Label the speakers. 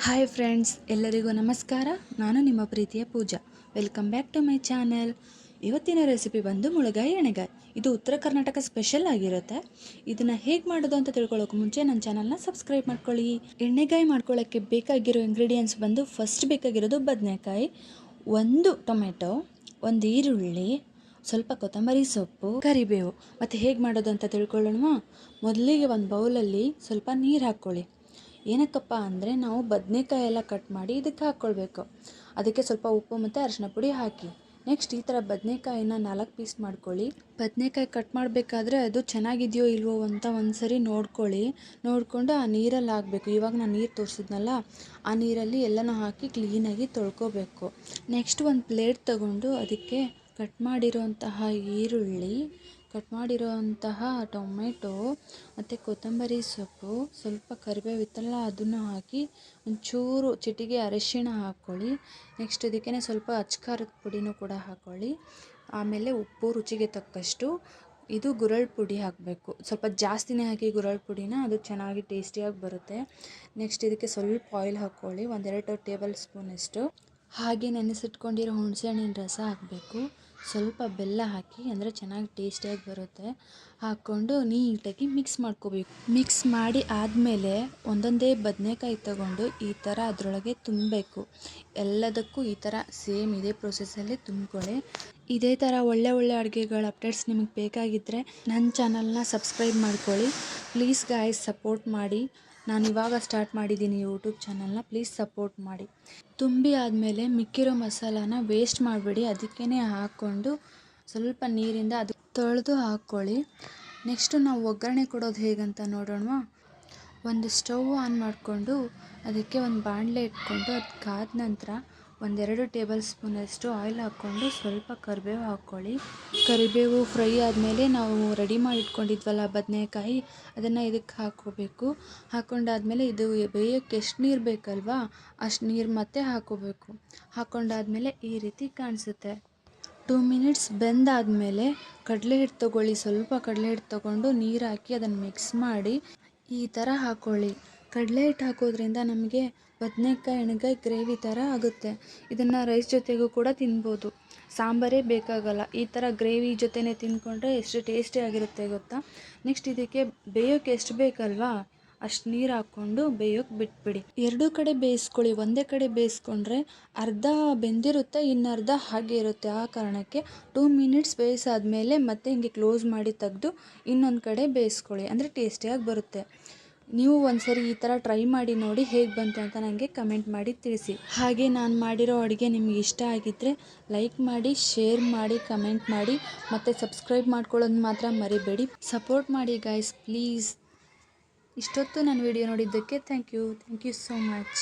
Speaker 1: Hi friends, ಎಲ್ಲರಿಗೂ ನಮಸ್ಕಾರ. ನಾನು ನಿಮ್ಮ ಪ್ರೀತಿಯ Pooja. Welcome back to my channel. ಇವತ್ತಿನ ರೆಸಿಪಿ ಬಂದು ಮುಳಗಾಯಿ ಎಣ್ಣೆಗಾಯಿ. ಇದು ಉತ್ತರ ಕರ್ನಾಟಕ ಸ್ಪೆಷಲ್ ಆಗಿರುತ್ತೆ. ಇದನ್ನು ಹೇಗೆ ಮಾಡೋದು ಅಂತ ತಿಳ್ಕೊಳ್ಳೋಕೆ ಮುಂಚೆ ನನ್ನ ಚಾನಲ್ನ ಸಬ್ಸ್ಕ್ರೈಬ್ ಮಾಡ್ಕೊಳ್ಳಿ. ಎಣ್ಣೆಗಾಯಿ ಮಾಡ್ಕೊಳ್ಳೋಕ್ಕೆ ಬೇಕಾಗಿರೋ ಇಂಗ್ರೀಡಿಯೆಂಟ್ಸ್ ಬಂದು ಫಸ್ಟ್ ಬೇಕಾಗಿರೋದು ಬದನೆಕಾಯಿ, ಒಂದು ಟೊಮೆಟೊ, ಒಂದು ಈರುಳ್ಳಿ, ಸ್ವಲ್ಪ ಕೊತ್ತಂಬರಿ ಸೊಪ್ಪು, ಕರಿಬೇವು. ಮತ್ತು ಹೇಗೆ ಮಾಡೋದು ಅಂತ ತಿಳ್ಕೊಳ್ಳೋಣ. ಮೊದಲಿಗೆ ಒಂದು ಬೌಲಲ್ಲಿ ಸ್ವಲ್ಪ ನೀರು ಹಾಕ್ಕೊಳ್ಳಿ. ಏನಕ್ಕಪ್ಪ ಅಂದರೆ ನಾವು ಬದನೆಕಾಯಿ ಎಲ್ಲ ಕಟ್ ಮಾಡಿ ಇದಕ್ಕೆ ಹಾಕ್ಕೊಳ್ಬೇಕು. ಅದಕ್ಕೆ ಸ್ವಲ್ಪ ಉಪ್ಪು ಮತ್ತು ಅರಿಶಿನ ಪುಡಿ ಹಾಕಿ. ನೆಕ್ಸ್ಟ್ ಈ ಥರ ಬದನೆಕಾಯಿನ 4 ಪೀಸ್ ಮಾಡ್ಕೊಳ್ಳಿ. ಬದನೆಕಾಯಿ ಕಟ್ ಮಾಡಬೇಕಾದ್ರೆ ಅದು ಚೆನ್ನಾಗಿದೆಯೋ ಇಲ್ವೋ ಅಂತ ಒಂದ್ಸರಿ ನೋಡಿಕೊಂಡು ಆ ನೀರಲ್ಲಿ ಹಾಕಬೇಕು. ಇವಾಗ ನಾನು ನೀರು ತೋರಿಸಿದ್ನಲ್ಲ, ಆ ನೀರಲ್ಲಿ ಎಲ್ಲನೂ ಹಾಕಿ ಕ್ಲೀನಾಗಿ ತೊಳ್ಕೊಬೇಕು. ನೆಕ್ಸ್ಟ್ ಒಂದು ಪ್ಲೇಟ್ ತಗೊಂಡು ಅದಕ್ಕೆ ಕಟ್ ಮಾಡಿರೋಂತಹ ಈರುಳ್ಳಿ, ಕಟ್ ಮಾಡಿರೋಂತಹ ಟೊಮೆಟೊ ಮತ್ತು ಕೊತ್ತಂಬರಿ ಸೊಪ್ಪು, ಸ್ವಲ್ಪ ಕರಿಬೇವಿತ್ತಲ್ಲ ಅದನ್ನು ಹಾಕಿ ಒಂಚೂರು ಚಿಟಿಕೆ ಅರಿಶಿಣ ಹಾಕ್ಕೊಳ್ಳಿ. ನೆಕ್ಸ್ಟ್ ಇದಕ್ಕೆ ಸ್ವಲ್ಪ ಅಚ್ಕಾರದ ಪುಡಿನೂ ಕೂಡ ಹಾಕ್ಕೊಳ್ಳಿ. ಆಮೇಲೆ ಉಪ್ಪು ರುಚಿಗೆ ತಕ್ಕಷ್ಟು. ಇದು ಗುರಳ್ ಪುಡಿ ಹಾಕಬೇಕು. ಸ್ವಲ್ಪ ಜಾಸ್ತಿನೇ ಹಾಕಿ ಗುರಳ್ ಪುಡಿನ, ಅದು ಚೆನ್ನಾಗಿ ಟೇಸ್ಟಿಯಾಗಿ ಬರುತ್ತೆ. ನೆಕ್ಸ್ಟ್ ಇದಕ್ಕೆ ಸ್ವಲ್ಪ ಆಯಿಲ್ ಹಾಕ್ಕೊಳ್ಳಿ, 1-2 ಟೇಬಲ್ ಸ್ಪೂನಷ್ಟು. ಹಾಗೆ ನೆನೆಸಿಟ್ಕೊಂಡಿರೋ ಹುಣಸೆಹಣ್ಣಿನ ರಸ ಹಾಕಬೇಕು. ಸ್ವಲ್ಪ ಬೆಲ್ಲ ಹಾಕಿ, ಅಂದರೆ ಚೆನ್ನಾಗಿ ಟೇಸ್ಟಿಯಾಗಿ ಬರುತ್ತೆ. ಹಾಕ್ಕೊಂಡು ನೀಟಾಗಿ ಮಿಕ್ಸ್ ಮಾಡ್ಕೋಬೇಕು. ಮಿಕ್ಸ್ ಮಾಡಿ ಆದಮೇಲೆ ಒಂದೊಂದೇ ಬದನೆಕಾಯಿ ತಗೊಂಡು ಈ ಥರ ಅದರೊಳಗೆ ತುಂಬಬೇಕು. ಎಲ್ಲದಕ್ಕೂ ಈ ಥರ ಸೇಮ್ ಇದೇ ಪ್ರೊಸೆಸ್ಸಲ್ಲಿ ತುಂಬ್ಕೊಳ್ಳಿ. ಇದೇ ಥರ ಒಳ್ಳೆ ಅಡುಗೆಗಳ ಅಪ್ಡೇಟ್ಸ್ ನಿಮಗೆ ಬೇಕಾಗಿದ್ದರೆ ನನ್ನ ಚಾನಲ್ನ ಸಬ್ಸ್ಕ್ರೈಬ್ ಮಾಡ್ಕೊಳ್ಳಿ. ಪ್ಲೀಸ್ ಗಾಯ್ಸ್, ಸಪೋರ್ಟ್ ಮಾಡಿ. ನಾನು ಇವಾಗ ಸ್ಟಾರ್ಟ್ ಮಾಡಿದ್ದೀನಿ ಯೂಟ್ಯೂಬ್ ಚಾನಲ್ನ, ಪ್ಲೀಸ್ ಸಪೋರ್ಟ್ ಮಾಡಿ. ತುಂಬಿ ಆದಮೇಲೆ ಮಿಕ್ಕಿರೋ ಮಸಾಲಾನ ವೇಸ್ಟ್ ಮಾಡಬೇಡಿ. ಅದಕ್ಕೇ ಹಾಕ್ಕೊಂಡು ಸ್ವಲ್ಪ ನೀರಿಂದ ಅದು ತೊಳೆದು ಹಾಕ್ಕೊಳ್ಳಿ. ನೆಕ್ಸ್ಟು ನಾವು ಒಗ್ಗರಣೆ ಕೊಡೋದು ಹೇಗಂತ ನೋಡೋಣ. ಒಂದು ಸ್ಟವ್ ಆನ್ ಮಾಡಿಕೊಂಡು ಅದಕ್ಕೆ ಒಂದು ಬಾಣಲೆ ಇಟ್ಕೊಂಡು ಅದು ಕಾದ ನಂತರ 1-2 ಟೇಬಲ್ ಸ್ಪೂನಷ್ಟು ಆಯಿಲ್ ಹಾಕ್ಕೊಂಡು ಸ್ವಲ್ಪ ಕರಿಬೇವು ಹಾಕ್ಕೊಳ್ಳಿ. ಕರಿಬೇವು ಫ್ರೈ ಆದಮೇಲೆ ನಾವು ರೆಡಿ ಮಾಡಿ ಇಟ್ಕೊಂಡಿದ್ವಲ್ಲ ಬದನೆಕಾಯಿ, ಅದನ್ನು ಇದಕ್ಕೆ ಹಾಕ್ಕೋಬೇಕು. ಹಾಕ್ಕೊಂಡಾದ್ಮೇಲೆ ಇದು ಬೇಯೋಕ್ಕೆ ಎಷ್ಟು ನೀರು ಬೇಕಲ್ವಾ ಅಷ್ಟು ನೀರು ಮತ್ತೆ ಹಾಕ್ಕೋಬೇಕು. ಹಾಕ್ಕೊಂಡಾದ್ಮೇಲೆ ಈ ರೀತಿ ಕಾಣಿಸುತ್ತೆ. 2 ಮಿನಿಟ್ಸ್ ಬೆಂದಾದಮೇಲೆ ಕಡಲೆ ಹಿಟ್ಟು ತೊಗೊಳ್ಳಿ. ಸ್ವಲ್ಪ ಕಡಲೆ ಹಿಟ್ಟು ತೊಗೊಂಡು ನೀರು ಹಾಕಿ ಅದನ್ನು ಮಿಕ್ಸ್ ಮಾಡಿ ಈ ಥರ ಹಾಕ್ಕೊಳ್ಳಿ. ಕಡಲೆ ಹಿಟ್ಟು ಹಾಕೋದ್ರಿಂದ ನಮಗೆ ಬದನೆಕಾಯಿ ಎಣ್ಣೆಗಾಯಿ ಗ್ರೇವಿ ಥರ ಆಗುತ್ತೆ. ಇದನ್ನು ರೈಸ್ ಜೊತೆಗೂ ಕೂಡ ತಿನ್ಬೋದು, ಸಾಂಬಾರೇ ಬೇಕಾಗಲ್ಲ. ಈ ಥರ ಗ್ರೇವಿ ಜೊತೆನೇ ತಿಂದ್ಕೊಂಡ್ರೆ ಎಷ್ಟು ಟೇಸ್ಟಿಯಾಗಿರುತ್ತೆ ಗೊತ್ತಾ. ನೆಕ್ಸ್ಟ್ ಇದಕ್ಕೆ ಬೇಯೋಕ್ಕೆ ಎಷ್ಟು ಬೇಕಲ್ವಾ ಅಷ್ಟು ನೀರು ಹಾಕ್ಕೊಂಡು ಬೇಯೋಕ್ಕೆ ಬಿಟ್ಬಿಡಿ. 2 ಕಡೆ ಬೇಯಿಸ್ಕೊಳ್ಳಿ. ಒಂದೇ ಕಡೆ ಬೇಯಿಸ್ಕೊಂಡ್ರೆ ಅರ್ಧ ಬೆಂದಿರುತ್ತೆ, ಇನ್ನರ್ಧ ಹಾಗೆ ಇರುತ್ತೆ. ಆ ಕಾರಣಕ್ಕೆ 2 ಮಿನಿಟ್ಸ್ ಬೇಯಿಸಾದ್ಮೇಲೆ ಮತ್ತೆ ಹಿಂಗೆ ಕ್ಲೋಸ್ ಮಾಡಿ ತೆಗೆದು ಇನ್ನೊಂದು ಕಡೆ ಬೇಯಿಸ್ಕೊಳ್ಳಿ, ಅಂದರೆ ಟೇಸ್ಟಿಯಾಗಿ ಬರುತ್ತೆ. ನೀವು ಒಂದ್ಸರಿ ಈ ಥರ ಟ್ರೈ ಮಾಡಿ ನೋಡಿ, ಹೇಗೆ ಬಂತು ಅಂತ ನನಗೆ ಕಮೆಂಟ್ ಮಾಡಿ ತಿಳಿಸಿ. ಹಾಗೆ ನಾನು ಮಾಡಿರೋ ಅಡುಗೆ ನಿಮಗೆ ಇಷ್ಟ ಆಗಿದ್ದರೆ ಲೈಕ್ ಮಾಡಿ, ಶೇರ್ ಮಾಡಿ, ಕಮೆಂಟ್ ಮಾಡಿ, ಮತ್ತು ಸಬ್ಸ್ಕ್ರೈಬ್ ಮಾಡ್ಕೊಳ್ಳೋದು ಮಾತ್ರ ಮರಿಬೇಡಿ. ಸಪೋರ್ಟ್ ಮಾಡಿ ಗಾಯ್ಸ್, ಪ್ಲೀಸ್. ಇಷ್ಟೊತ್ತು ನನ್ನ ವಿಡಿಯೋ ನೋಡಿದ್ದಕ್ಕೆ ಥ್ಯಾಂಕ್ ಯು ಸೋ ಮಚ್.